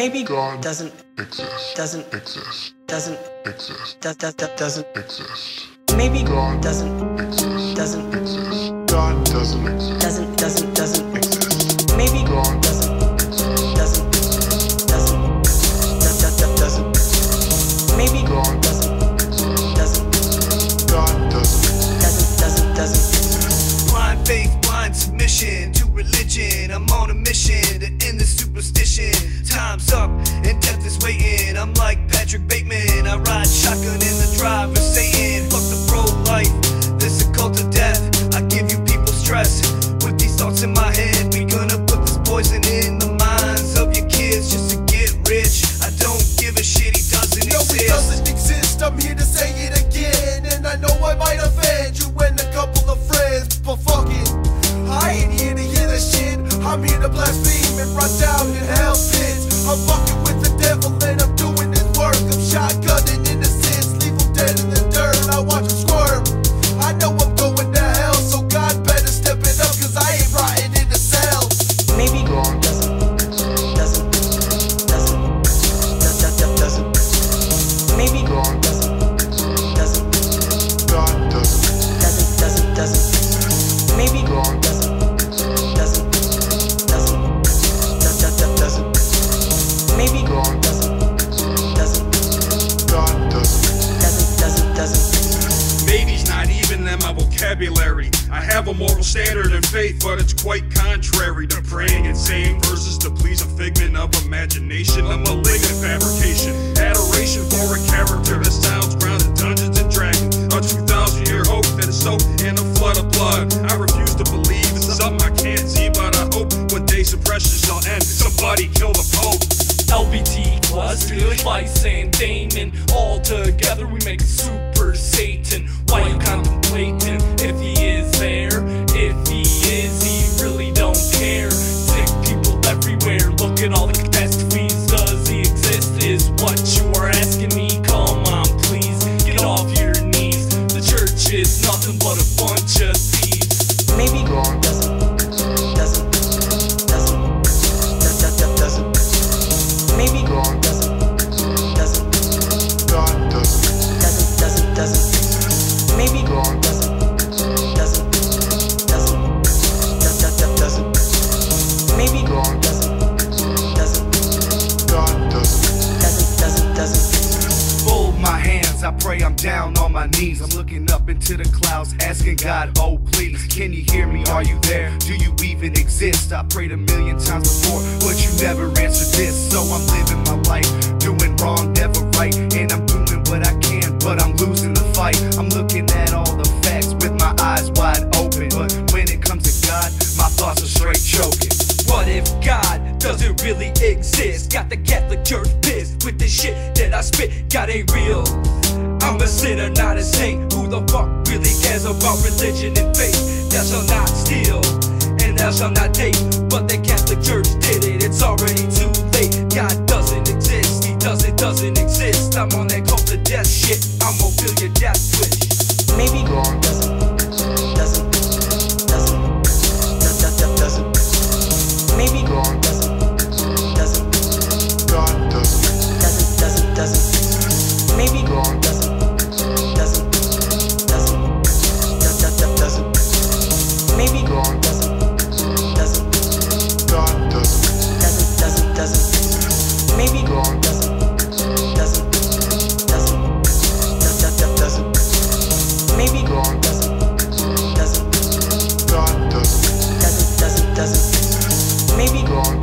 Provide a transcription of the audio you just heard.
Maybe God doesn't exist. doesn't Exist. doesn't Exist. doesn't Exist. maybe God doesn't exist. doesn't Exist. God doesn't exist. doesn't Exist. maybe God doesn't exist. doesn't maybe God doesn't God doesn't exist. Blind faith, blind submission to religion. I'm on a mission to end the superstition. Time's up and death is waiting. I'm like Patrick Bateman. I ride shotgun in the driver's Satan. Fuck the pro-life, this a cult of death. I give you people stress with these thoughts in my head. We gonna put this poison in the minds of your kids just to get rich. I don't give a shit, he doesn't exist. No, it doesn't exist, I'm here to say it again. And I know I might offend you and a couple of friends, but fuck it, I ain't here to hear this shit. I'm here to blaspheme and run down in hell pits. I'm fucking with the devil and I'm doing his work. I'm shotgunning innocents, leave them dead in the dirt. I watch them squirm, I know I'm going to hell. So God better step it up, cause I ain't rotting in the cell. Maybe God doesn't maybe God doesn't God doesn't maybe God doesn't maybe God doesn't Maybe's not even in my vocabulary. I have a moral standard and faith, but it's quite contrary to praying and saying verses to please a figment of imagination, a malignant fabrication, adoration for a character that sounds grounded, Dungeons and Dragons, a 2,000-year hope that is soaked in a flood of blood. I refuse to believe in something I can't see, but I hope one day suppression shall end. Somebody kill the Pope. LBT plus Vice and Damon, all together we make a super Satan. Why you contemplating if he is there? If he is, he really don't care. Sick people everywhere, look at all the catastrophes. Does he exist is what you are asking me. Come on please, get off your knees. The church is nothing but a bunch of thieves. maybe God doesn't maybe God doesn't God doesn't maybe God maybe God God doesn't Fold my hands, I pray I'm down on my knees. I'm looking up into the clouds, asking God, oh please, can you hear me? Are you there? Do you even exist? I prayed a million times before, but you never answered this. So I'm living my life, doing wrong, never right. And I'm doing what I can, but I'm losing the fight. I'm looking at all the facts with my eyes wide open, but when it comes to God, my thoughts are straight choking. What if God doesn't really exist? Got the Catholic Church pissed with the shit that I spit. God ain't real, I'm a sinner, not a saint. Who the fuck really cares about religion and faith? Thou shalt not steal, and thou shalt not date. But the Catholic Church did it, it's already too late. God doesn't exist, he doesn't exist. I'm on that cult of death shit, I'm gonna feel your death wish. maybe God doesn't maybe God doesn't God doesn't maybe God maybe God God maybe God maybe God doesn't God maybe God